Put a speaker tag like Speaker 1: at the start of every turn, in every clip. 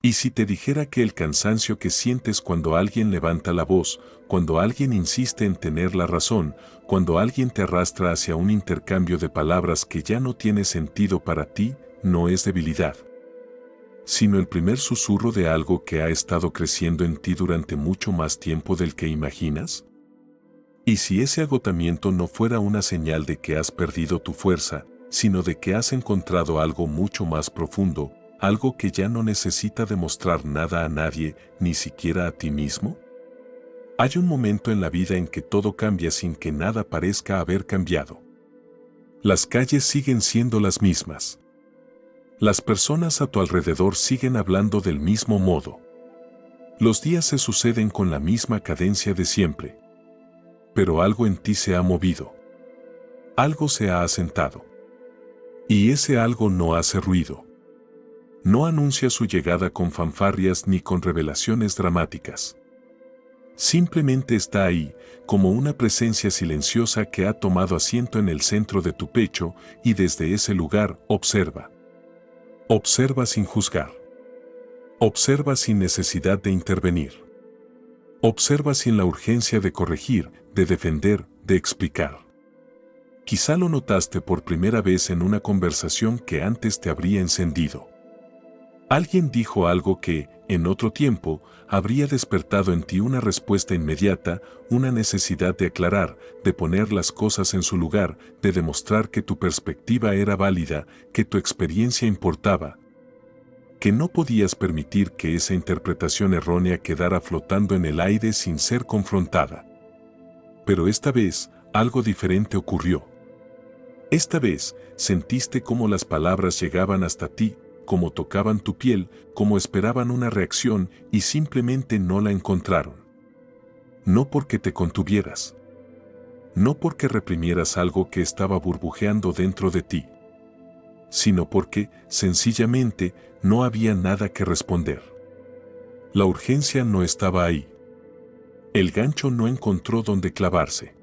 Speaker 1: Y si te dijera que el cansancio que sientes cuando alguien levanta la voz, cuando alguien insiste en tener la razón, cuando alguien te arrastra hacia un intercambio de palabras que ya no tiene sentido para ti, no es debilidad, sino el primer susurro de algo que ha estado creciendo en ti durante mucho más tiempo del que imaginas? Y si ese agotamiento no fuera una señal de que has perdido tu fuerza, sino de que has encontrado algo mucho más profundo, algo que ya no necesita demostrar nada a nadie, ni siquiera a ti mismo? Hay un momento en la vida en que todo cambia sin que nada parezca haber cambiado. Las calles siguen siendo las mismas. Las personas a tu alrededor siguen hablando del mismo modo. Los días se suceden con la misma cadencia de siempre. Pero algo en ti se ha movido. Algo se ha asentado. Y ese algo no hace ruido. No anuncia su llegada con fanfarrias ni con revelaciones dramáticas. Simplemente está ahí, como una presencia silenciosa que ha tomado asiento en el centro de tu pecho y desde ese lugar observa. Observa sin juzgar. Observa sin necesidad de intervenir. Observa sin la urgencia de corregir, de defender, de explicar. Quizá lo notaste por primera vez en una conversación que antes te habría encendido. Alguien dijo algo que, en otro tiempo, habría despertado en ti una respuesta inmediata, una necesidad de aclarar, de poner las cosas en su lugar, de demostrar que tu perspectiva era válida, que tu experiencia importaba, que no podías permitir que esa interpretación errónea quedara flotando en el aire sin ser confrontada. Pero esta vez, algo diferente ocurrió. Esta vez, sentiste cómo las palabras llegaban hasta ti, cómo tocaban tu piel, cómo esperaban una reacción y simplemente no la encontraron. No porque te contuvieras. No porque reprimieras algo que estaba burbujeando dentro de ti, sino porque, sencillamente, no había nada que responder. La urgencia no estaba ahí. El gancho no encontró dónde clavarse.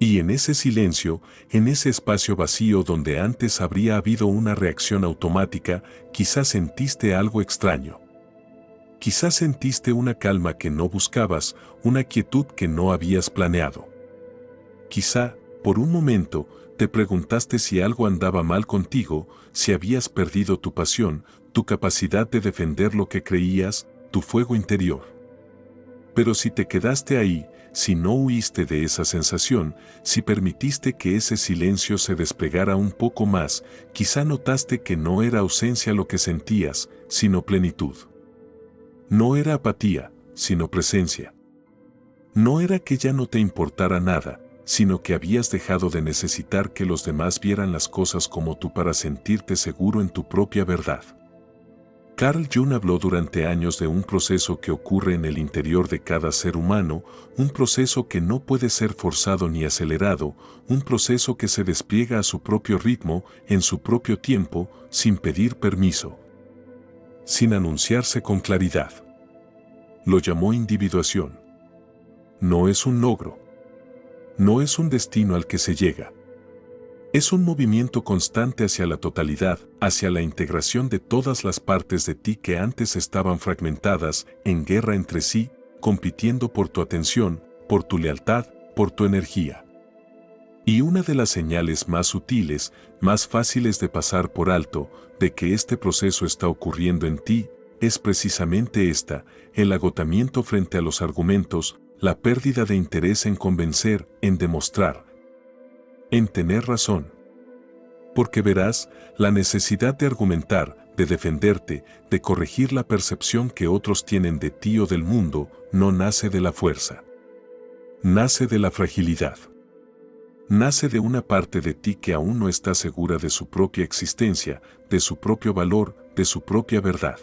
Speaker 1: Y en ese silencio, en ese espacio vacío donde antes habría habido una reacción automática, quizás sentiste algo extraño. Quizás sentiste una calma que no buscabas, una quietud que no habías planeado. Quizá, por un momento, te preguntaste si algo andaba mal contigo, si habías perdido tu pasión, tu capacidad de defender lo que creías, tu fuego interior. Pero si te quedaste ahí, si no huiste de esa sensación, si permitiste que ese silencio se desplegara un poco más, quizá notaste que no era ausencia lo que sentías, sino plenitud. No era apatía, sino presencia. No era que ya no te importara nada, sino que habías dejado de necesitar que los demás vieran las cosas como tú para sentirte seguro en tu propia verdad. Carl Jung habló durante años de un proceso que ocurre en el interior de cada ser humano, un proceso que no puede ser forzado ni acelerado, un proceso que se despliega a su propio ritmo, en su propio tiempo, sin pedir permiso, sin anunciarse con claridad. Lo llamó individuación. No es un logro. No es un destino al que se llega. Es un movimiento constante hacia la totalidad, hacia la integración de todas las partes de ti que antes estaban fragmentadas, en guerra entre sí, compitiendo por tu atención, por tu lealtad, por tu energía. Y una de las señales más sutiles, más fáciles de pasar por alto, de que este proceso está ocurriendo en ti, es precisamente esta: el agotamiento frente a los argumentos, la pérdida de interés en convencer, en demostrar, en tener razón. Porque verás, la necesidad de argumentar, de defenderte, de corregir la percepción que otros tienen de ti o del mundo, no nace de la fuerza. Nace de la fragilidad. Nace de una parte de ti que aún no está segura de su propia existencia, de su propio valor, de su propia verdad.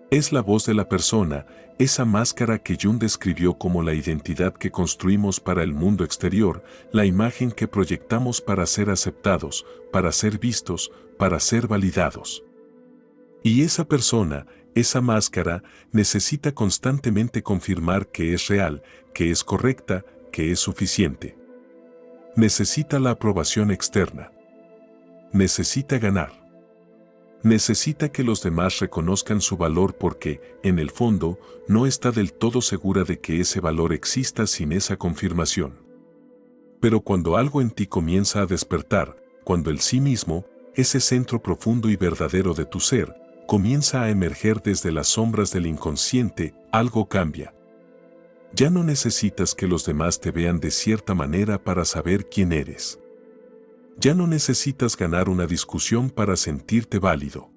Speaker 1: Es la voz de la persona, esa máscara que Jung describió como la identidad que construimos para el mundo exterior, la imagen que proyectamos para ser aceptados, para ser vistos, para ser validados. Y esa persona, esa máscara, necesita constantemente confirmar que es real, que es correcta, que es suficiente. Necesita la aprobación externa. Necesita ganar. Necesita que los demás reconozcan su valor porque, en el fondo, no está del todo segura de que ese valor exista sin esa confirmación. Pero cuando algo en ti comienza a despertar, cuando el sí mismo, ese centro profundo y verdadero de tu ser, comienza a emerger desde las sombras del inconsciente, algo cambia. Ya no necesitas que los demás te vean de cierta manera para saber quién eres. Ya no necesitas ganar una discusión para sentirte válido.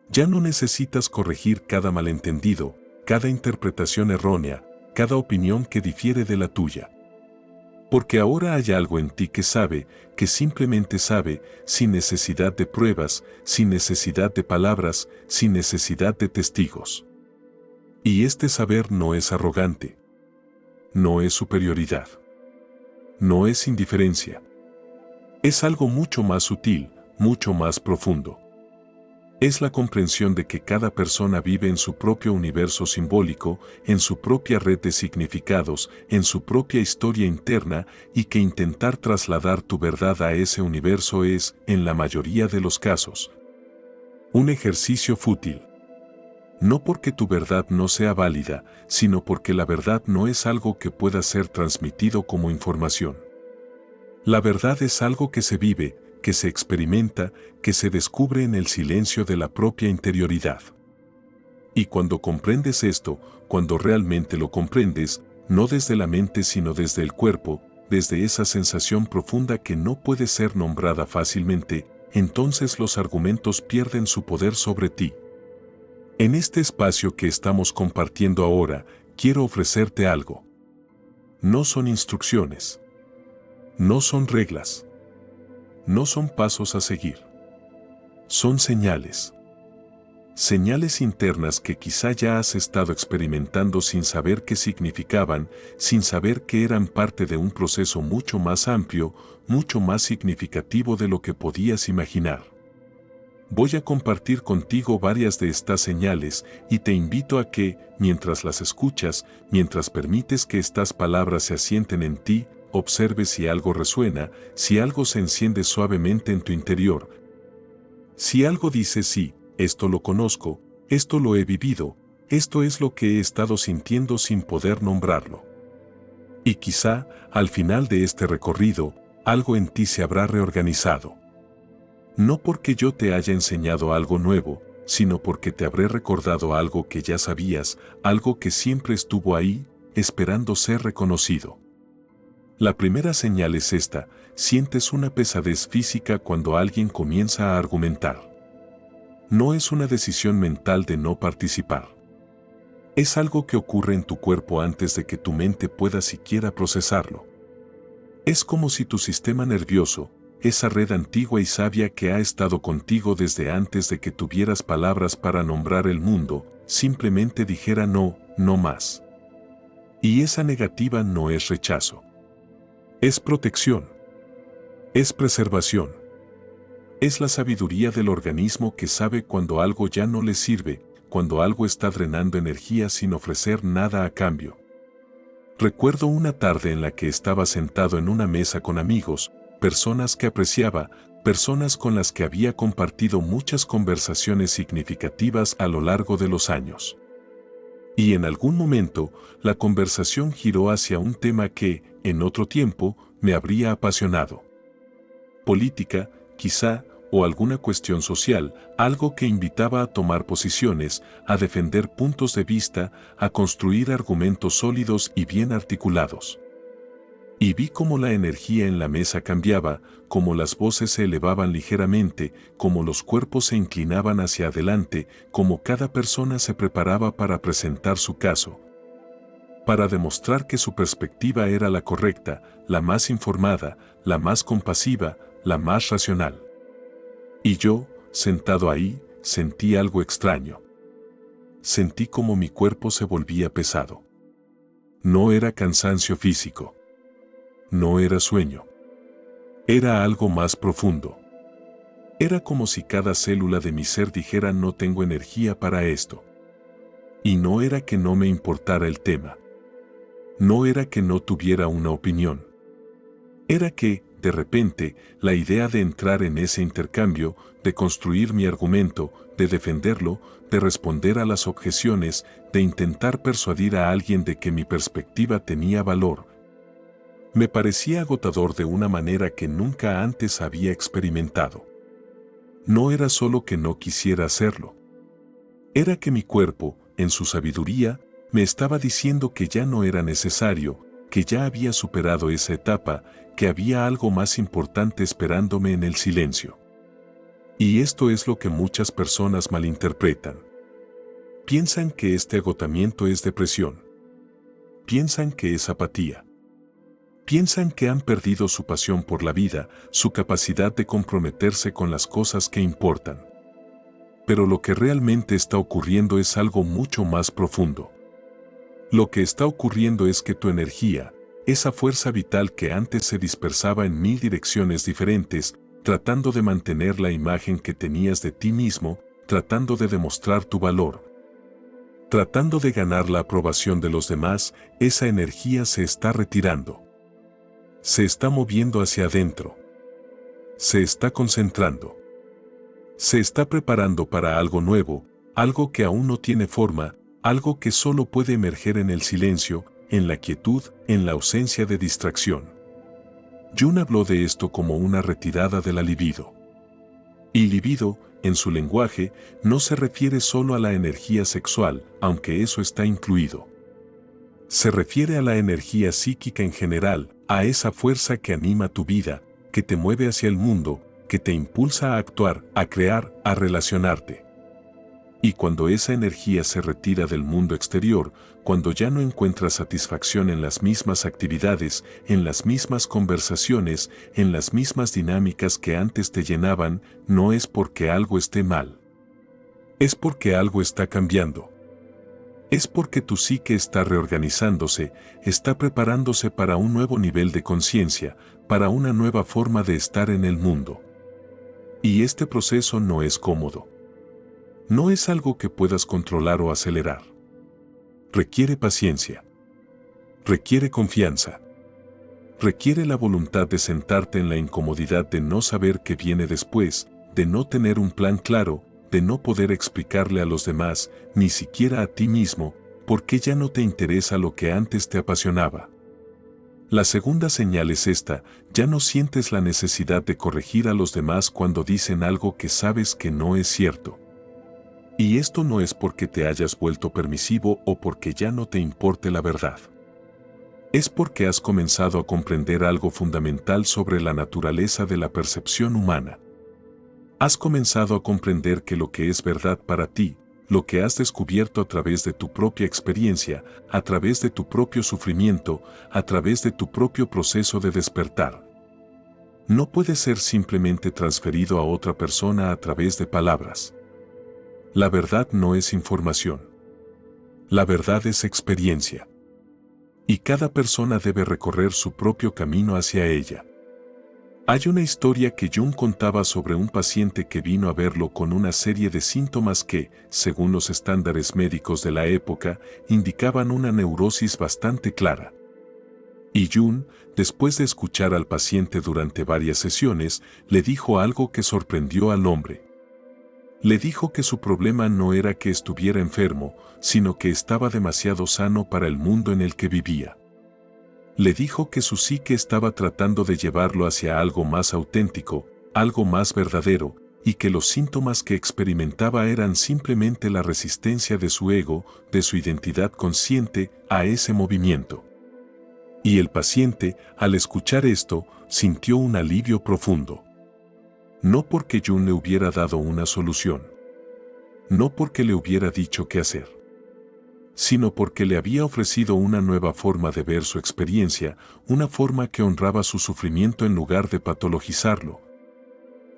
Speaker 1: Ya no necesitas corregir cada malentendido, cada interpretación errónea, cada opinión que difiere de la tuya. Porque ahora hay algo en ti que sabe, que simplemente sabe, sin necesidad de pruebas, sin necesidad de palabras, sin necesidad de testigos. Y este saber no es arrogante. No es superioridad. No es indiferencia. Es algo mucho más sutil, mucho más profundo. Es la comprensión de que cada persona vive en su propio universo simbólico, en su propia red de significados, en su propia historia interna, y que intentar trasladar tu verdad a ese universo es, en la mayoría de los casos, un ejercicio fútil. No porque tu verdad no sea válida, sino porque la verdad no es algo que pueda ser transmitido como información. La verdad es algo que se vive, que se experimenta, que se descubre en el silencio de la propia interioridad. Y cuando comprendes esto, cuando realmente lo comprendes, no desde la mente sino desde el cuerpo, desde esa sensación profunda que no puede ser nombrada fácilmente, entonces los argumentos pierden su poder sobre ti. En este espacio que estamos compartiendo ahora, quiero ofrecerte algo. No son instrucciones. No son reglas. No son pasos a seguir. Son señales. Señales internas que quizá ya has estado experimentando sin saber qué significaban, sin saber que eran parte de un proceso mucho más amplio, mucho más significativo de lo que podías imaginar. Voy a compartir contigo varias de estas señales y te invito a que, mientras las escuchas, mientras permites que estas palabras se asienten en ti, observes si algo resuena, si algo se enciende suavemente en tu interior. Si algo dice sí, esto lo conozco, esto lo he vivido, esto es lo que he estado sintiendo sin poder nombrarlo. Y quizá, al final de este recorrido, algo en ti se habrá reorganizado. No porque yo te haya enseñado algo nuevo, sino porque te habré recordado algo que ya sabías, algo que siempre estuvo ahí, esperando ser reconocido. La primera señal es esta: sientes una pesadez física cuando alguien comienza a argumentar. No es una decisión mental de no participar. Es algo que ocurre en tu cuerpo antes de que tu mente pueda siquiera procesarlo. Es como si tu sistema nervioso, esa red antigua y sabia que ha estado contigo desde antes de que tuvieras palabras para nombrar el mundo, simplemente dijera no, no más. Y esa negativa no es rechazo. Es protección. Es preservación. Es la sabiduría del organismo que sabe cuando algo ya no le sirve, cuando algo está drenando energía sin ofrecer nada a cambio. Recuerdo una tarde en la que estaba sentado en una mesa con amigos, personas que apreciaba, personas con las que había compartido muchas conversaciones significativas a lo largo de los años. Y en algún momento, la conversación giró hacia un tema que, en otro tiempo, me habría apasionado. Política, quizá, o alguna cuestión social, algo que invitaba a tomar posiciones, a defender puntos de vista, a construir argumentos sólidos y bien articulados. Y vi cómo la energía en la mesa cambiaba, cómo las voces se elevaban ligeramente, cómo los cuerpos se inclinaban hacia adelante, cómo cada persona se preparaba para presentar su caso, para demostrar que su perspectiva era la correcta, la más informada, la más compasiva, la más racional. Y yo, sentado ahí, sentí algo extraño. Sentí como mi cuerpo se volvía pesado. No era cansancio físico. No era sueño. Era algo más profundo. Era como si cada célula de mi ser dijera: no tengo energía para esto. Y no era que no me importara el tema. No era que no tuviera una opinión. Era que, de repente, la idea de entrar en ese intercambio, de construir mi argumento, de defenderlo, de responder a las objeciones, de intentar persuadir a alguien de que mi perspectiva tenía valor, me parecía agotador de una manera que nunca antes había experimentado. No era solo que no quisiera hacerlo. Era que mi cuerpo, en su sabiduría, me estaba diciendo que ya no era necesario, que ya había superado esa etapa, que había algo más importante esperándome en el silencio. Y esto es lo que muchas personas malinterpretan. Piensan que este agotamiento es depresión. Piensan que es apatía. Piensan que han perdido su pasión por la vida, su capacidad de comprometerse con las cosas que importan. Pero lo que realmente está ocurriendo es algo mucho más profundo. Lo que está ocurriendo es que tu energía, esa fuerza vital que antes se dispersaba en 1000 direcciones diferentes, tratando de mantener la imagen que tenías de ti mismo, tratando de demostrar tu valor, tratando de ganar la aprobación de los demás, esa energía se está retirando. Se está moviendo hacia adentro. Se está concentrando. Se está preparando para algo nuevo, algo que aún no tiene forma, algo que solo puede emerger en el silencio, en la quietud, en la ausencia de distracción. Jung habló de esto como una retirada de la libido. Y libido, en su lenguaje, no se refiere solo a la energía sexual, aunque eso está incluido. Se refiere a la energía psíquica en general, a esa fuerza que anima tu vida, que te mueve hacia el mundo, que te impulsa a actuar, a crear, a relacionarte. Y cuando esa energía se retira del mundo exterior, cuando ya no encuentras satisfacción en las mismas actividades, en las mismas conversaciones, en las mismas dinámicas que antes te llenaban, no es porque algo esté mal. Es porque algo está cambiando. Es porque tu psique está reorganizándose, está preparándose para un nuevo nivel de conciencia, para una nueva forma de estar en el mundo. Y este proceso no es cómodo. No es algo que puedas controlar o acelerar. Requiere paciencia. Requiere confianza. Requiere la voluntad de sentarte en la incomodidad de no saber qué viene después, de no tener un plan claro, de no poder explicarle a los demás, ni siquiera a ti mismo, por qué ya no te interesa lo que antes te apasionaba. La segunda señal es esta: ya no sientes la necesidad de corregir a los demás cuando dicen algo que sabes que no es cierto. Y esto no es porque te hayas vuelto permisivo o porque ya no te importe la verdad. Es porque has comenzado a comprender algo fundamental sobre la naturaleza de la percepción humana. Has comenzado a comprender que lo que es verdad para ti, lo que has descubierto a través de tu propia experiencia, a través de tu propio sufrimiento, a través de tu propio proceso de despertar, no puede ser simplemente transferido a otra persona a través de palabras. La verdad no es información. La verdad es experiencia. Y cada persona debe recorrer su propio camino hacia ella. Hay una historia que Jung contaba sobre un paciente que vino a verlo con una serie de síntomas que, según los estándares médicos de la época, indicaban una neurosis bastante clara. Y Jung, después de escuchar al paciente durante varias sesiones, le dijo algo que sorprendió al hombre. Le dijo que su problema no era que estuviera enfermo, sino que estaba demasiado sano para el mundo en el que vivía. Le dijo que su psique estaba tratando de llevarlo hacia algo más auténtico, algo más verdadero, y que los síntomas que experimentaba eran simplemente la resistencia de su ego, de su identidad consciente, a ese movimiento. Y el paciente, al escuchar esto, sintió un alivio profundo. No porque Jung le hubiera dado una solución. No porque le hubiera dicho qué hacer, sino porque le había ofrecido una nueva forma de ver su experiencia, una forma que honraba su sufrimiento en lugar de patologizarlo.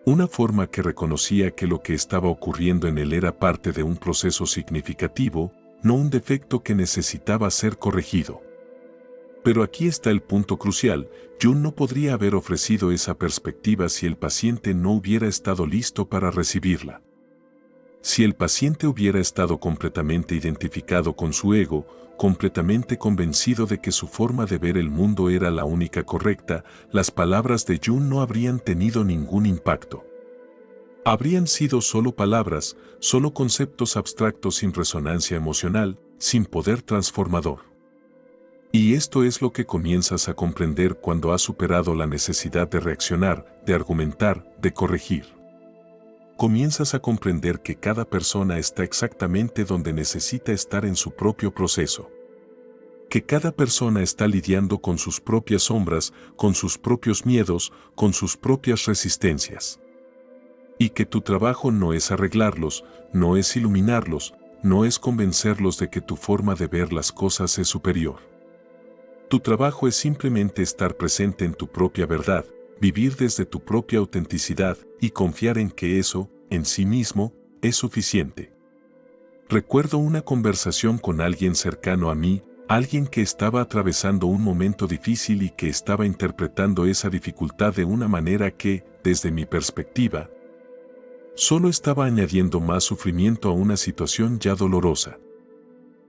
Speaker 1: Una forma que reconocía que lo que estaba ocurriendo en él era parte de un proceso significativo, no un defecto que necesitaba ser corregido. Pero aquí está el punto crucial: Jung no podría haber ofrecido esa perspectiva si el paciente no hubiera estado listo para recibirla. Si el paciente hubiera estado completamente identificado con su ego, completamente convencido de que su forma de ver el mundo era la única correcta, las palabras de Jung no habrían tenido ningún impacto. Habrían sido solo palabras, solo conceptos abstractos sin resonancia emocional, sin poder transformador. Y esto es lo que comienzas a comprender cuando has superado la necesidad de reaccionar, de argumentar, de corregir. Comienzas a comprender que cada persona está exactamente donde necesita estar en su propio proceso. Que cada persona está lidiando con sus propias sombras, con sus propios miedos, con sus propias resistencias. Y que tu trabajo no es arreglarlos, no es iluminarlos, no es convencerlos de que tu forma de ver las cosas es superior. Tu trabajo es simplemente estar presente en tu propia verdad, vivir desde tu propia autenticidad y confiar en que eso, en sí mismo, es suficiente. Recuerdo una conversación con alguien cercano a mí, alguien que estaba atravesando un momento difícil y que estaba interpretando esa dificultad de una manera que, desde mi perspectiva, solo estaba añadiendo más sufrimiento a una situación ya dolorosa.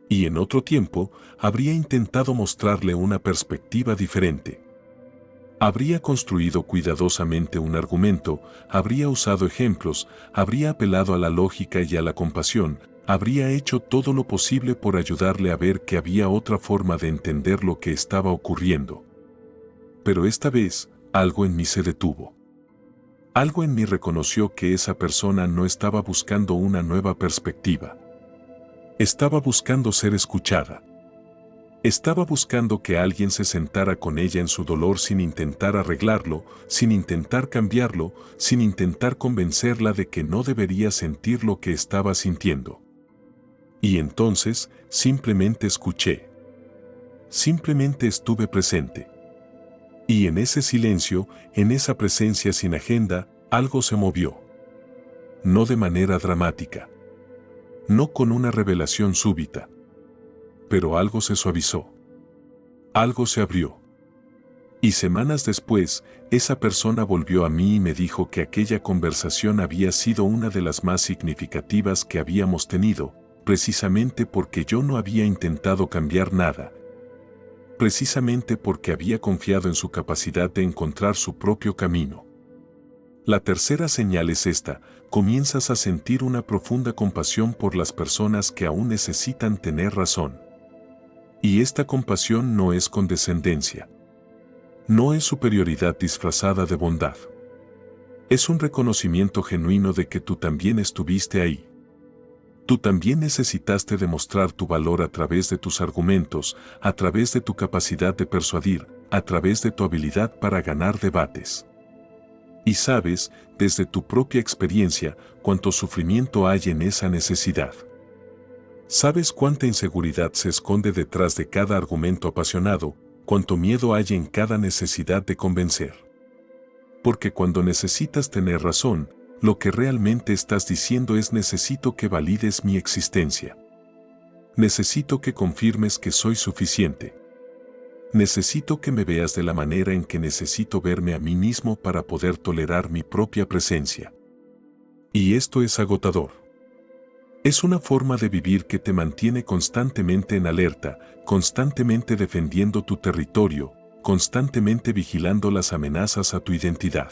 Speaker 1: Y en otro tiempo, habría intentado mostrarle una perspectiva diferente. Habría construido cuidadosamente un argumento, habría usado ejemplos, habría apelado a la lógica y a la compasión, habría hecho todo lo posible por ayudarle a ver que había otra forma de entender lo que estaba ocurriendo. Pero esta vez, algo en mí se detuvo. Algo en mí reconoció que esa persona no estaba buscando una nueva perspectiva. Estaba buscando ser escuchada. Estaba buscando que alguien se sentara con ella en su dolor sin intentar arreglarlo, sin intentar cambiarlo, sin intentar convencerla de que no debería sentir lo que estaba sintiendo. Y entonces, simplemente escuché. Simplemente estuve presente. Y en ese silencio, en esa presencia sin agenda, algo se movió. No de manera dramática. No con una revelación súbita. Pero algo se suavizó. Algo se abrió. Y semanas después, esa persona volvió a mí y me dijo que aquella conversación había sido una de las más significativas que habíamos tenido, precisamente porque yo no había intentado cambiar nada. Precisamente porque había confiado en su capacidad de encontrar su propio camino. La tercera señal es esta: comienzas a sentir una profunda compasión por las personas que aún necesitan tener razón. Y esta compasión no es condescendencia. No es superioridad disfrazada de bondad. Es un reconocimiento genuino de que tú también estuviste ahí. Tú también necesitaste demostrar tu valor a través de tus argumentos, a través de tu capacidad de persuadir, a través de tu habilidad para ganar debates. Y sabes, desde tu propia experiencia, cuánto sufrimiento hay en esa necesidad. Sabes cuánta inseguridad se esconde detrás de cada argumento apasionado, cuánto miedo hay en cada necesidad de convencer. Porque cuando necesitas tener razón, lo que realmente estás diciendo es: necesito que valides mi existencia. Necesito que confirmes que soy suficiente. Necesito que me veas de la manera en que necesito verme a mí mismo para poder tolerar mi propia presencia. Y esto es agotador. Es una forma de vivir que te mantiene constantemente en alerta, constantemente defendiendo tu territorio, constantemente vigilando las amenazas a tu identidad.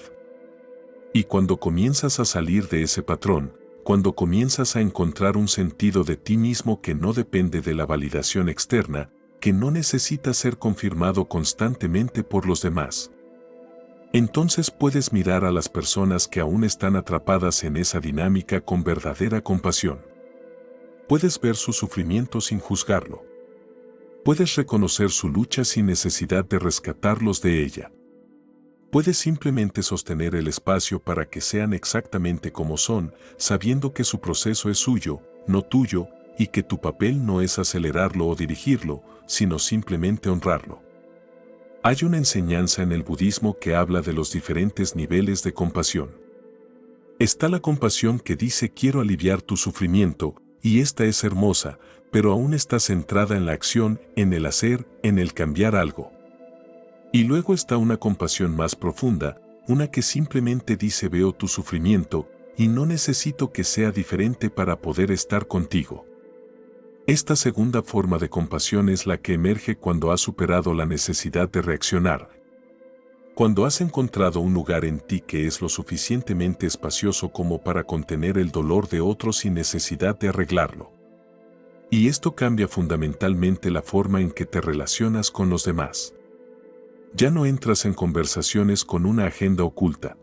Speaker 1: Y cuando comienzas a salir de ese patrón, cuando comienzas a encontrar un sentido de ti mismo que no depende de la validación externa, que no necesita ser confirmado constantemente por los demás, entonces puedes mirar a las personas que aún están atrapadas en esa dinámica con verdadera compasión. Puedes ver su sufrimiento sin juzgarlo. Puedes reconocer su lucha sin necesidad de rescatarlos de ella. Puedes simplemente sostener el espacio para que sean exactamente como son, sabiendo que su proceso es suyo, no tuyo, y que tu papel no es acelerarlo o dirigirlo, sino simplemente honrarlo. Hay una enseñanza en el budismo que habla de los diferentes niveles de compasión. Está la compasión que dice: quiero aliviar tu sufrimiento, y esta es hermosa, pero aún está centrada en la acción, en el hacer, en el cambiar algo. Y luego está una compasión más profunda, una que simplemente dice: veo tu sufrimiento, y no necesito que sea diferente para poder estar contigo. Esta segunda forma de compasión es la que emerge cuando has superado la necesidad de reaccionar. Cuando has encontrado un lugar en ti que es lo suficientemente espacioso como para contener el dolor de otros sin necesidad de arreglarlo. Y esto cambia fundamentalmente la forma en que te relacionas con los demás. Ya no entras en conversaciones con una agenda oculta.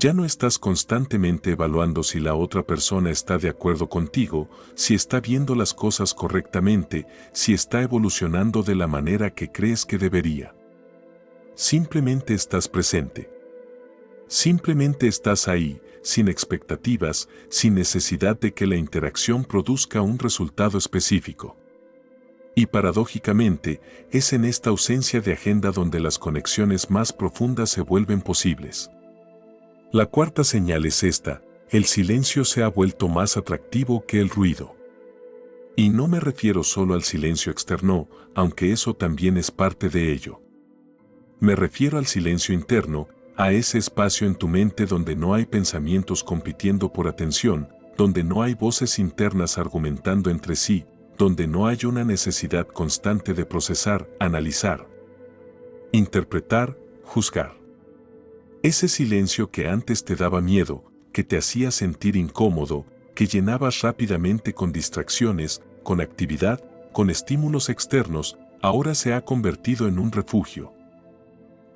Speaker 1: Ya no estás constantemente evaluando si la otra persona está de acuerdo contigo, si está viendo las cosas correctamente, si está evolucionando de la manera que crees que debería. Simplemente estás presente. Simplemente estás ahí, sin expectativas, sin necesidad de que la interacción produzca un resultado específico. Y paradójicamente, es en esta ausencia de agenda donde las conexiones más profundas se vuelven posibles. La cuarta señal es esta: el silencio se ha vuelto más atractivo que el ruido. Y no me refiero solo al silencio externo, aunque eso también es parte de ello. Me refiero al silencio interno, a ese espacio en tu mente donde no hay pensamientos compitiendo por atención, donde no hay voces internas argumentando entre sí, donde no hay una necesidad constante de procesar, analizar, interpretar, juzgar. Ese silencio que antes te daba miedo, que te hacía sentir incómodo, que llenabas rápidamente con distracciones, con actividad, con estímulos externos, ahora se ha convertido en un refugio.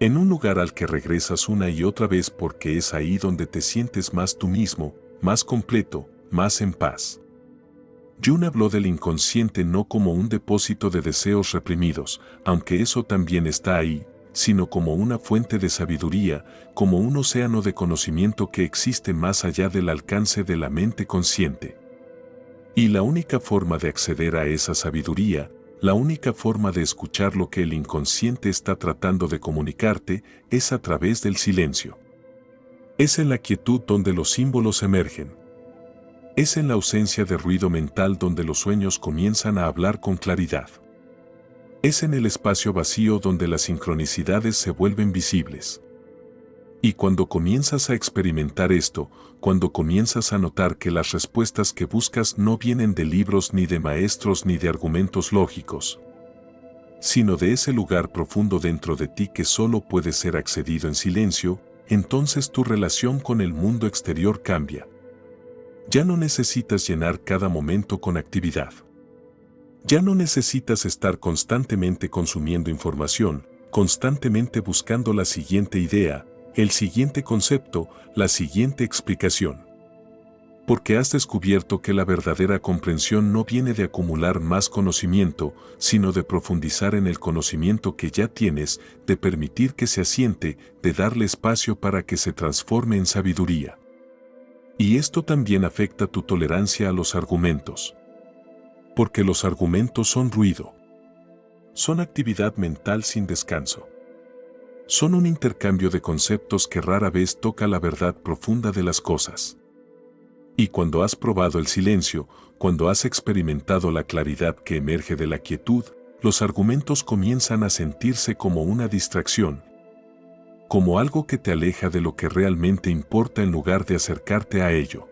Speaker 1: En un lugar al que regresas una y otra vez porque es ahí donde te sientes más tú mismo, más completo, más en paz. Jung habló del inconsciente no como un depósito de deseos reprimidos, aunque eso también está ahí, sino como una fuente de sabiduría, como un océano de conocimiento que existe más allá del alcance de la mente consciente. Y la única forma de acceder a esa sabiduría, la única forma de escuchar lo que el inconsciente está tratando de comunicarte, es a través del silencio. Es en la quietud donde los símbolos emergen. Es en la ausencia de ruido mental donde los sueños comienzan a hablar con claridad. Es en el espacio vacío donde las sincronicidades se vuelven visibles. Y cuando comienzas a experimentar esto, cuando comienzas a notar que las respuestas que buscas no vienen de libros ni de maestros ni de argumentos lógicos, sino de ese lugar profundo dentro de ti que solo puede ser accedido en silencio, entonces tu relación con el mundo exterior cambia. Ya no necesitas llenar cada momento con actividad. Ya no necesitas estar constantemente consumiendo información, constantemente buscando la siguiente idea, el siguiente concepto, la siguiente explicación. Porque has descubierto que la verdadera comprensión no viene de acumular más conocimiento, sino de profundizar en el conocimiento que ya tienes, de permitir que se asiente, de darle espacio para que se transforme en sabiduría. Y esto también afecta tu tolerancia a los argumentos. Porque los argumentos son ruido. Son actividad mental sin descanso. Son un intercambio de conceptos que rara vez toca la verdad profunda de las cosas. Y cuando has probado el silencio, cuando has experimentado la claridad que emerge de la quietud, los argumentos comienzan a sentirse como una distracción, como algo que te aleja de lo que realmente importa en lugar de acercarte a ello.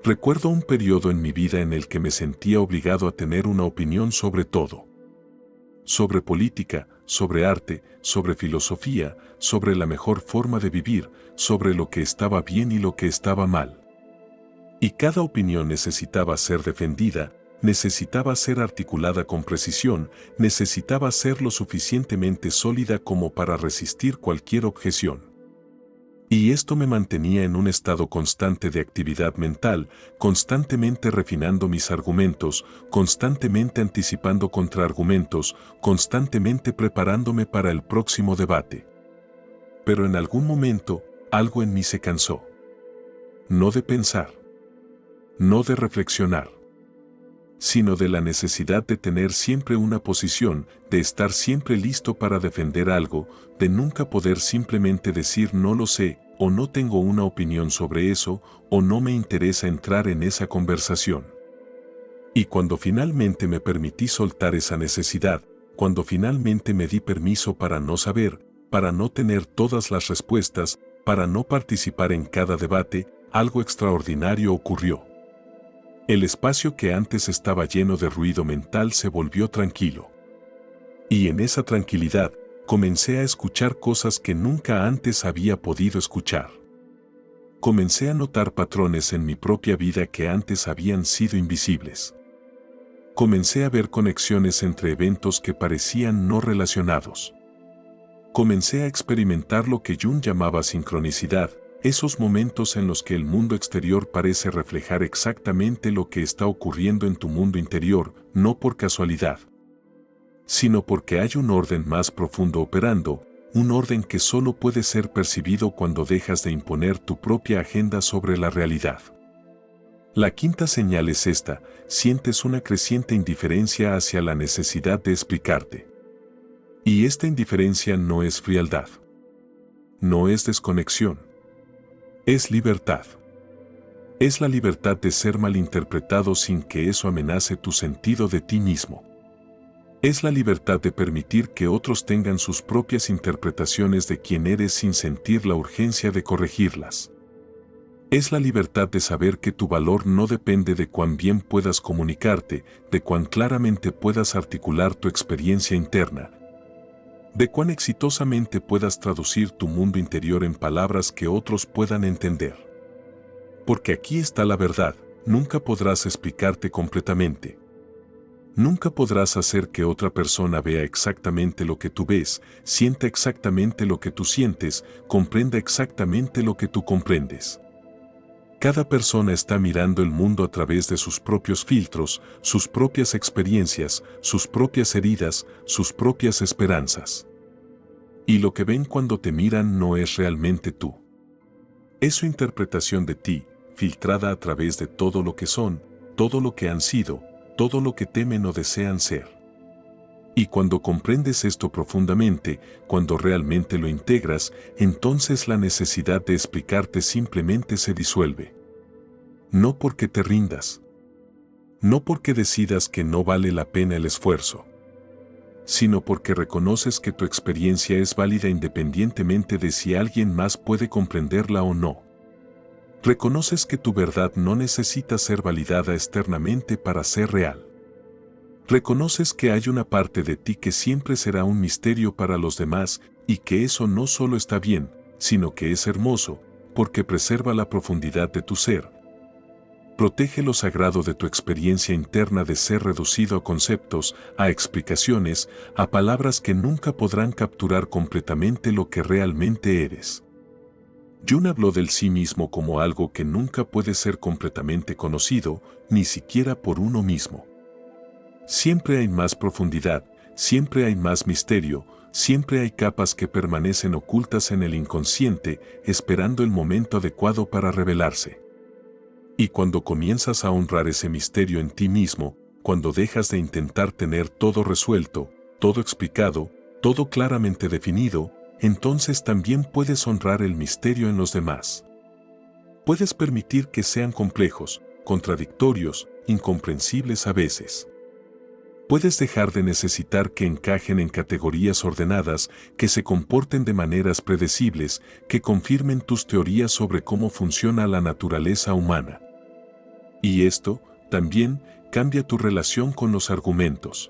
Speaker 1: Recuerdo un periodo en mi vida en el que me sentía obligado a tener una opinión sobre todo. Sobre política, sobre arte, sobre filosofía, sobre la mejor forma de vivir, sobre lo que estaba bien y lo que estaba mal. Y cada opinión necesitaba ser defendida, necesitaba ser articulada con precisión, necesitaba ser lo suficientemente sólida como para resistir cualquier objeción. Y esto me mantenía en un estado constante de actividad mental, constantemente refinando mis argumentos, constantemente anticipando contraargumentos, constantemente preparándome para el próximo debate. Pero en algún momento, algo en mí se cansó. No de pensar, no de reflexionar, sino de la necesidad de tener siempre una posición, de estar siempre listo para defender algo, de nunca poder simplemente decir no lo sé, o no tengo una opinión sobre eso, o no me interesa entrar en esa conversación. Y cuando finalmente me permití soltar esa necesidad, cuando finalmente me di permiso para no saber, para no tener todas las respuestas, para no participar en cada debate, algo extraordinario ocurrió. El espacio que antes estaba lleno de ruido mental se volvió tranquilo. Y en esa tranquilidad, comencé a escuchar cosas que nunca antes había podido escuchar. Comencé a notar patrones en mi propia vida que antes habían sido invisibles. Comencé a ver conexiones entre eventos que parecían no relacionados. Comencé a experimentar lo que Jung llamaba sincronicidad, esos momentos en los que el mundo exterior parece reflejar exactamente lo que está ocurriendo en tu mundo interior, no por casualidad, sino porque hay un orden más profundo operando, un orden que solo puede ser percibido cuando dejas de imponer tu propia agenda sobre la realidad. La quinta señal es esta: sientes una creciente indiferencia hacia la necesidad de explicarte. Y esta indiferencia no es frialdad. No es desconexión. Es libertad. Es la libertad de ser malinterpretado sin que eso amenace tu sentido de ti mismo. Es la libertad de permitir que otros tengan sus propias interpretaciones de quién eres sin sentir la urgencia de corregirlas. Es la libertad de saber que tu valor no depende de cuán bien puedas comunicarte, de cuán claramente puedas articular tu experiencia interna, de cuán exitosamente puedas traducir tu mundo interior en palabras que otros puedan entender. Porque aquí está la verdad: nunca podrás explicarte completamente. Nunca podrás hacer que otra persona vea exactamente lo que tú ves, sienta exactamente lo que tú sientes, comprenda exactamente lo que tú comprendes. Cada persona está mirando el mundo a través de sus propios filtros, sus propias experiencias, sus propias heridas, sus propias esperanzas. Y lo que ven cuando te miran no es realmente tú. Es su interpretación de ti, filtrada a través de todo lo que son, todo lo que han sido, todo lo que temen o desean ser. Y cuando comprendes esto profundamente, cuando realmente lo integras, entonces la necesidad de explicarte simplemente se disuelve. No porque te rindas. No porque decidas que no vale la pena el esfuerzo, sino porque reconoces que tu experiencia es válida independientemente de si alguien más puede comprenderla o no. Reconoces que tu verdad no necesita ser validada externamente para ser real. Reconoces que hay una parte de ti que siempre será un misterio para los demás y que eso no solo está bien, sino que es hermoso, porque preserva la profundidad de tu ser. Protege lo sagrado de tu experiencia interna de ser reducido a conceptos, a explicaciones, a palabras que nunca podrán capturar completamente lo que realmente eres. Jung habló del sí mismo como algo que nunca puede ser completamente conocido, ni siquiera por uno mismo. Siempre hay más profundidad, siempre hay más misterio, siempre hay capas que permanecen ocultas en el inconsciente, esperando el momento adecuado para revelarse. Y cuando comienzas a honrar ese misterio en ti mismo, cuando dejas de intentar tener todo resuelto, todo explicado, todo claramente definido, entonces también puedes honrar el misterio en los demás. Puedes permitir que sean complejos, contradictorios, incomprensibles a veces. Puedes dejar de necesitar que encajen en categorías ordenadas, que se comporten de maneras predecibles, que confirmen tus teorías sobre cómo funciona la naturaleza humana. Y esto, también, cambia tu relación con los argumentos.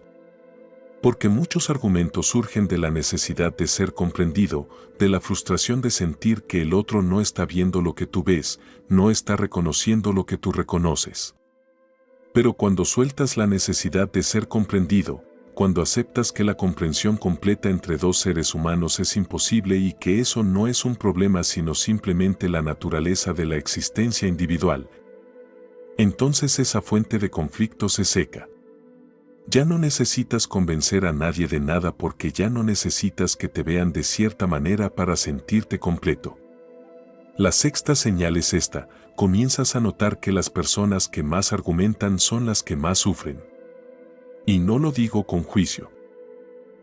Speaker 1: Porque muchos argumentos surgen de la necesidad de ser comprendido, de la frustración de sentir que el otro no está viendo lo que tú ves, no está reconociendo lo que tú reconoces. Pero cuando sueltas la necesidad de ser comprendido, cuando aceptas que la comprensión completa entre dos seres humanos es imposible y que eso no es un problema sino simplemente la naturaleza de la existencia individual, entonces esa fuente de conflicto se seca. Ya no necesitas convencer a nadie de nada porque ya no necesitas que te vean de cierta manera para sentirte completo. La sexta señal es esta: comienzas a notar que las personas que más argumentan son las que más sufren. Y no lo digo con juicio.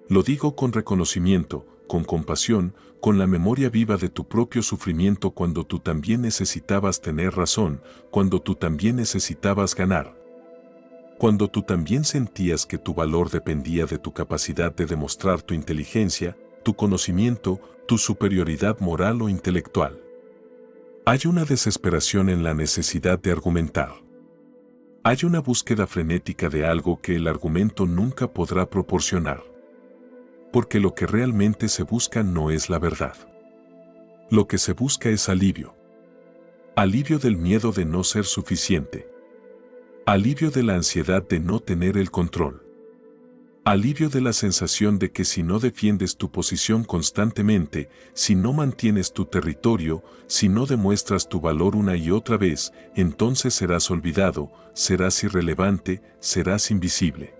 Speaker 1: Lo digo con reconocimiento, con compasión, con la memoria viva de tu propio sufrimiento cuando tú también necesitabas tener razón, cuando tú también necesitabas ganar. Cuando tú también sentías que tu valor dependía de tu capacidad de demostrar tu inteligencia, tu conocimiento, tu superioridad moral o intelectual. Hay una desesperación en la necesidad de argumentar. Hay una búsqueda frenética de algo que el argumento nunca podrá proporcionar. Porque lo que realmente se busca no es la verdad. Lo que se busca es alivio. Alivio del miedo de no ser suficiente. Alivio de la ansiedad de no tener el control. Alivio de la sensación de que si no defiendes tu posición constantemente, si no mantienes tu territorio, si no demuestras tu valor una y otra vez, entonces serás olvidado, serás irrelevante, serás invisible.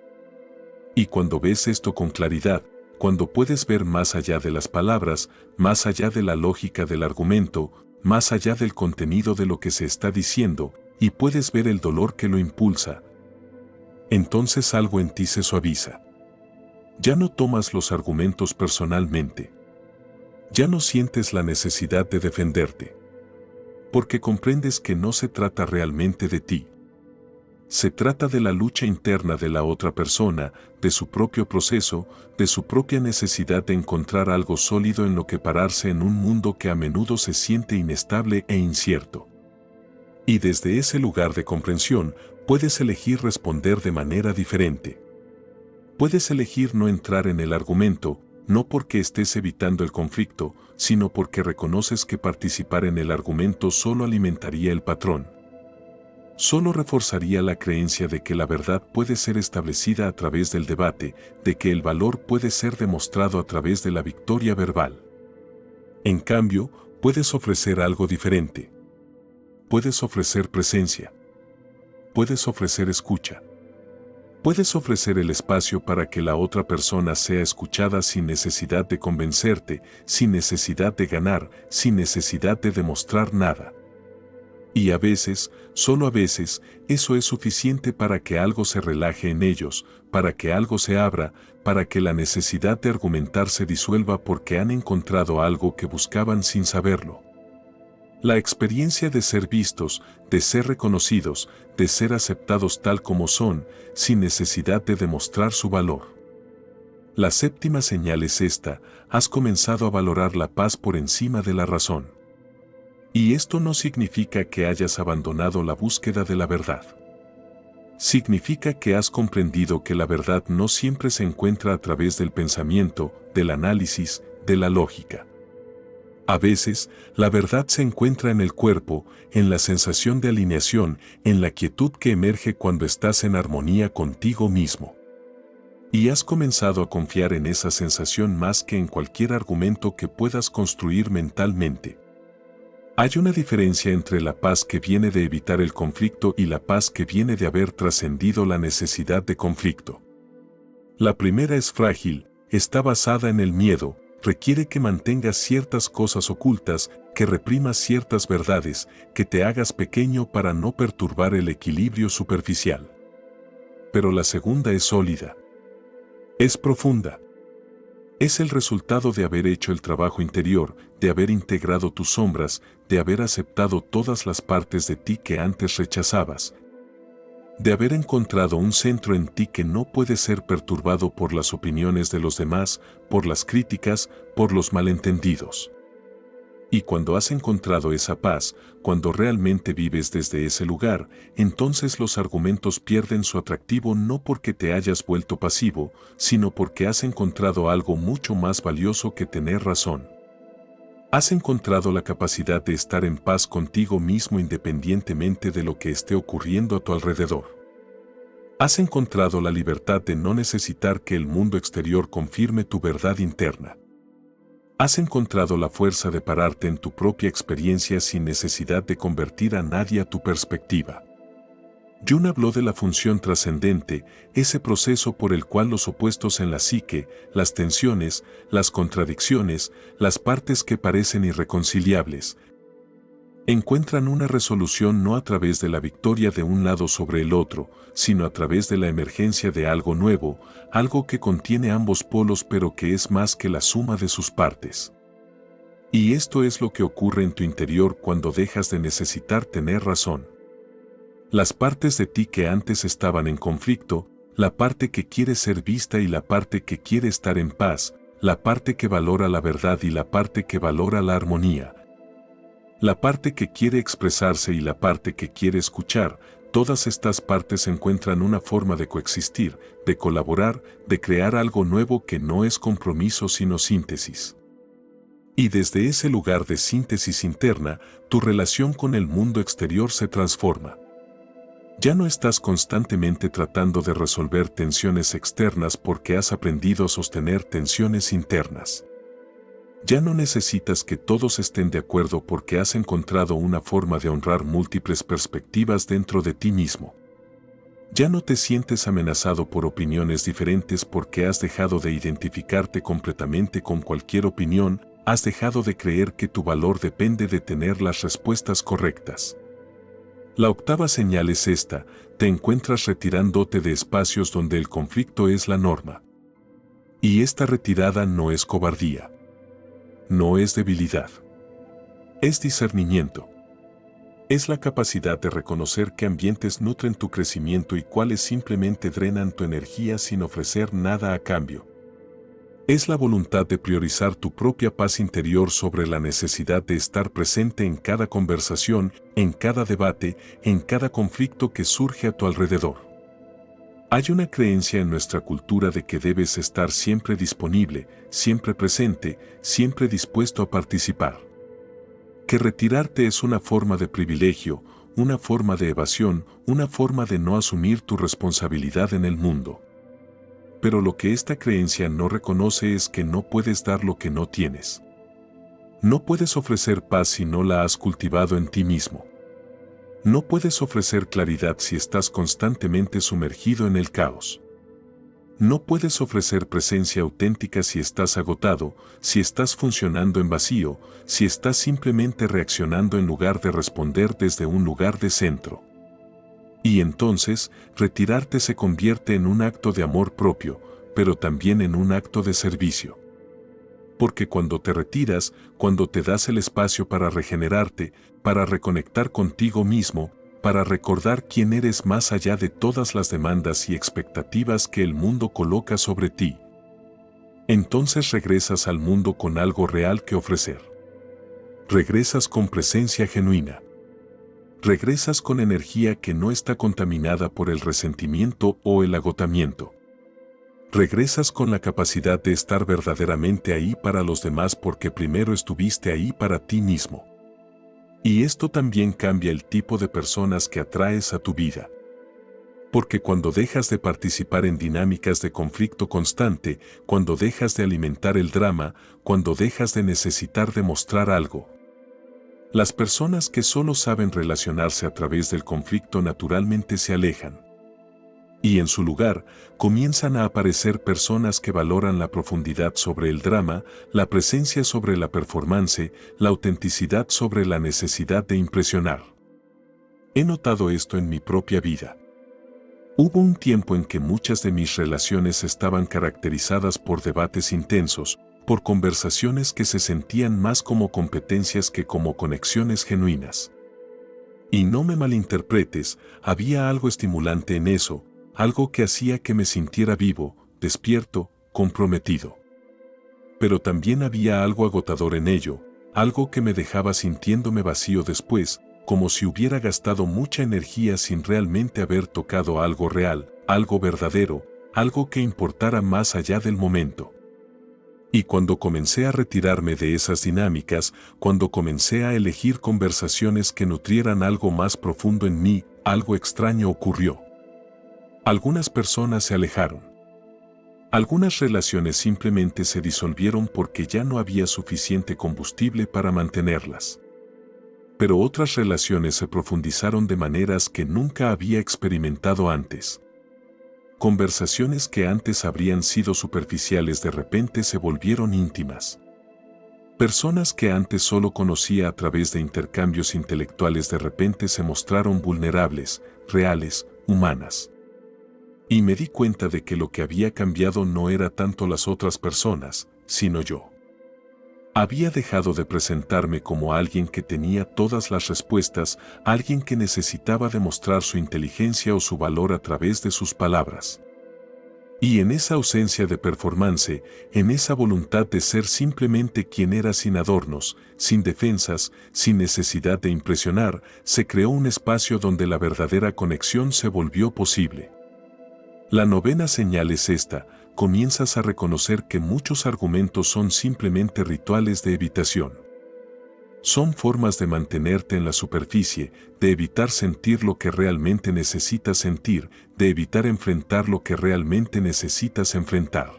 Speaker 1: Y cuando ves esto con claridad, cuando puedes ver más allá de las palabras, más allá de la lógica del argumento, más allá del contenido de lo que se está diciendo, y puedes ver el dolor que lo impulsa, entonces algo en ti se suaviza. Ya no tomas los argumentos personalmente. Ya no sientes la necesidad de defenderte. Porque comprendes que no se trata realmente de ti. Se trata de la lucha interna de la otra persona, de su propio proceso, de su propia necesidad de encontrar algo sólido en lo que pararse en un mundo que a menudo se siente inestable e incierto. Y desde ese lugar de comprensión, puedes elegir responder de manera diferente. Puedes elegir no entrar en el argumento, no porque estés evitando el conflicto, sino porque reconoces que participar en el argumento solo alimentaría el patrón. Solo reforzaría la creencia de que la verdad puede ser establecida a través del debate, de que el valor puede ser demostrado a través de la victoria verbal. En cambio, puedes ofrecer algo diferente. Puedes ofrecer presencia. Puedes ofrecer escucha. Puedes ofrecer el espacio para que la otra persona sea escuchada sin necesidad de convencerte, sin necesidad de ganar, sin necesidad de demostrar nada. Y a veces, solo a veces, eso es suficiente para que algo se relaje en ellos, para que algo se abra, para que la necesidad de argumentar se disuelva porque han encontrado algo que buscaban sin saberlo. La experiencia de ser vistos, de ser reconocidos, de ser aceptados tal como son, sin necesidad de demostrar su valor. La séptima señal es esta: has comenzado a valorar la paz por encima de la razón. Y esto no significa que hayas abandonado la búsqueda de la verdad. Significa que has comprendido que la verdad no siempre se encuentra a través del pensamiento, del análisis, de la lógica. A veces, la verdad se encuentra en el cuerpo, en la sensación de alineación, en la quietud que emerge cuando estás en armonía contigo mismo. Y has comenzado a confiar en esa sensación más que en cualquier argumento que puedas construir mentalmente. Hay una diferencia entre la paz que viene de evitar el conflicto y la paz que viene de haber trascendido la necesidad de conflicto. La primera es frágil, está basada en el miedo, requiere que mantengas ciertas cosas ocultas, que reprimas ciertas verdades, que te hagas pequeño para no perturbar el equilibrio superficial. Pero la segunda es sólida. Es profunda. Es el resultado de haber hecho el trabajo interior, de haber integrado tus sombras, de haber aceptado todas las partes de ti que antes rechazabas, de haber encontrado un centro en ti que no puede ser perturbado por las opiniones de los demás, por las críticas, por los malentendidos. Y cuando has encontrado esa paz, cuando realmente vives desde ese lugar, entonces los argumentos pierden su atractivo no porque te hayas vuelto pasivo, sino porque has encontrado algo mucho más valioso que tener razón. Has encontrado la capacidad de estar en paz contigo mismo independientemente de lo que esté ocurriendo a tu alrededor. Has encontrado la libertad de no necesitar que el mundo exterior confirme tu verdad interna. Has encontrado la fuerza de pararte en tu propia experiencia sin necesidad de convertir a nadie a tu perspectiva. Jung habló de la función trascendente, ese proceso por el cual los opuestos en la psique, las tensiones, las contradicciones, las partes que parecen irreconciliables, encuentran una resolución no a través de la victoria de un lado sobre el otro, sino a través de la emergencia de algo nuevo, algo que contiene ambos polos pero que es más que la suma de sus partes. Y esto es lo que ocurre en tu interior cuando dejas de necesitar tener razón. Las partes de ti que antes estaban en conflicto, la parte que quiere ser vista y la parte que quiere estar en paz, la parte que valora la verdad y la parte que valora la armonía, La parte que quiere expresarse y la parte que quiere escuchar, todas estas partes encuentran una forma de coexistir, de colaborar, de crear algo nuevo que no es compromiso sino síntesis. Y desde ese lugar de síntesis interna, tu relación con el mundo exterior se transforma. Ya no estás constantemente tratando de resolver tensiones externas porque has aprendido a sostener tensiones internas. Ya no necesitas que todos estén de acuerdo porque has encontrado una forma de honrar múltiples perspectivas dentro de ti mismo. Ya no te sientes amenazado por opiniones diferentes porque has dejado de identificarte completamente con cualquier opinión, has dejado de creer que tu valor depende de tener las respuestas correctas. La octava señal es esta: te encuentras retirándote de espacios donde el conflicto es la norma. Y esta retirada no es cobardía. No es debilidad. Es discernimiento. Es la capacidad de reconocer qué ambientes nutren tu crecimiento y cuáles simplemente drenan tu energía sin ofrecer nada a cambio. Es la voluntad de priorizar tu propia paz interior sobre la necesidad de estar presente en cada conversación, en cada debate, en cada conflicto que surge a tu alrededor. Hay una creencia en nuestra cultura de que debes estar siempre disponible, siempre presente, siempre dispuesto a participar. Que retirarte es una forma de privilegio, una forma de evasión, una forma de no asumir tu responsabilidad en el mundo. Pero lo que esta creencia no reconoce es que no puedes dar lo que no tienes. No puedes ofrecer paz si no la has cultivado en ti mismo. No puedes ofrecer claridad si estás constantemente sumergido en el caos. No puedes ofrecer presencia auténtica si estás agotado, si estás funcionando en vacío, si estás simplemente reaccionando en lugar de responder desde un lugar de centro. Y entonces, retirarte se convierte en un acto de amor propio, pero también en un acto de servicio. Porque cuando te retiras, cuando te das el espacio para regenerarte, para reconectar contigo mismo, para recordar quién eres más allá de todas las demandas y expectativas que el mundo coloca sobre ti, entonces regresas al mundo con algo real que ofrecer. Regresas con presencia genuina. Regresas con energía que no está contaminada por el resentimiento o el agotamiento. Regresas con la capacidad de estar verdaderamente ahí para los demás porque primero estuviste ahí para ti mismo. Y esto también cambia el tipo de personas que atraes a tu vida. Porque cuando dejas de participar en dinámicas de conflicto constante, cuando dejas de alimentar el drama, cuando dejas de necesitar demostrar algo, las personas que solo saben relacionarse a través del conflicto naturalmente se alejan. Y en su lugar, comienzan a aparecer personas que valoran la profundidad sobre el drama, la presencia sobre la performance, la autenticidad sobre la necesidad de impresionar. He notado esto en mi propia vida. Hubo un tiempo en que muchas de mis relaciones estaban caracterizadas por debates intensos, por conversaciones que se sentían más como competencias que como conexiones genuinas. Y no me malinterpretes, había algo estimulante en eso, algo que hacía que me sintiera vivo, despierto, comprometido. Pero también había algo agotador en ello, algo que me dejaba sintiéndome vacío después, como si hubiera gastado mucha energía sin realmente haber tocado algo real, algo verdadero, algo que importara más allá del momento. Y cuando comencé a retirarme de esas dinámicas, cuando comencé a elegir conversaciones que nutrieran algo más profundo en mí, algo extraño ocurrió. Algunas personas se alejaron. Algunas relaciones simplemente se disolvieron porque ya no había suficiente combustible para mantenerlas. Pero otras relaciones se profundizaron de maneras que nunca había experimentado antes. Conversaciones que antes habrían sido superficiales de repente se volvieron íntimas. Personas que antes solo conocía a través de intercambios intelectuales de repente se mostraron vulnerables, reales, humanas. Y me di cuenta de que lo que había cambiado no era tanto las otras personas, sino yo. Había dejado de presentarme como alguien que tenía todas las respuestas, alguien que necesitaba demostrar su inteligencia o su valor a través de sus palabras. Y en esa ausencia de performance, en esa voluntad de ser simplemente quien era sin adornos, sin defensas, sin necesidad de impresionar, se creó un espacio donde la verdadera conexión se volvió posible. La novena señal es esta: comienzas a reconocer que muchos argumentos son simplemente rituales de evitación. Son formas de mantenerte en la superficie, de evitar sentir lo que realmente necesitas sentir, de evitar enfrentar lo que realmente necesitas enfrentar.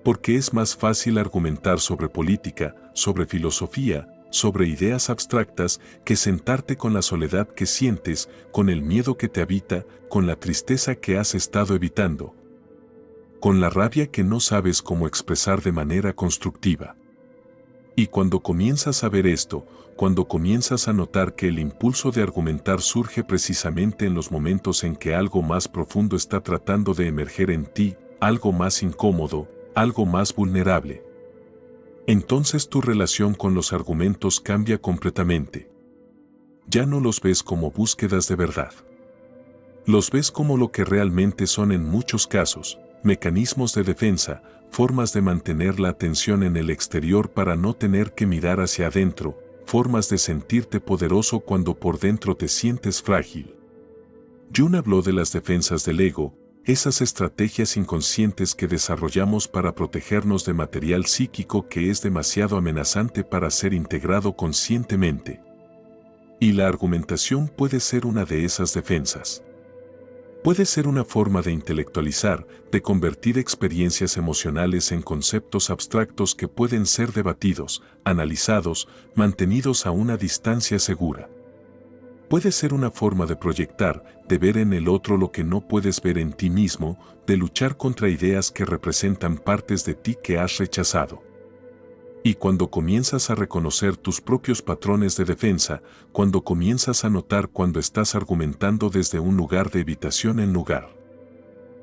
Speaker 1: Porque es más fácil argumentar sobre política, sobre filosofía, sobre ideas abstractas, que sentarte con la soledad que sientes, con el miedo que te habita, con la tristeza que has estado evitando, con la rabia que no sabes cómo expresar de manera constructiva. Y cuando comienzas a ver esto, cuando comienzas a notar que el impulso de argumentar surge precisamente en los momentos en que algo más profundo está tratando de emerger en ti, algo más incómodo, algo más vulnerable, entonces tu relación con los argumentos cambia completamente. Ya no los ves como búsquedas de verdad. Los ves como lo que realmente son en muchos casos: mecanismos de defensa, formas de mantener la atención en el exterior para no tener que mirar hacia adentro, formas de sentirte poderoso cuando por dentro te sientes frágil. Jung habló de las defensas del ego, esas estrategias inconscientes que desarrollamos para protegernos de material psíquico que es demasiado amenazante para ser integrado conscientemente. Y la argumentación puede ser una de esas defensas. Puede ser una forma de intelectualizar, de convertir experiencias emocionales en conceptos abstractos que pueden ser debatidos, analizados, mantenidos a una distancia segura. Puede ser una forma de proyectar, de ver en el otro lo que no puedes ver en ti mismo, de luchar contra ideas que representan partes de ti que has rechazado. Y cuando comienzas a reconocer tus propios patrones de defensa, cuando comienzas a notar cuando estás argumentando desde un lugar de evitación en lugar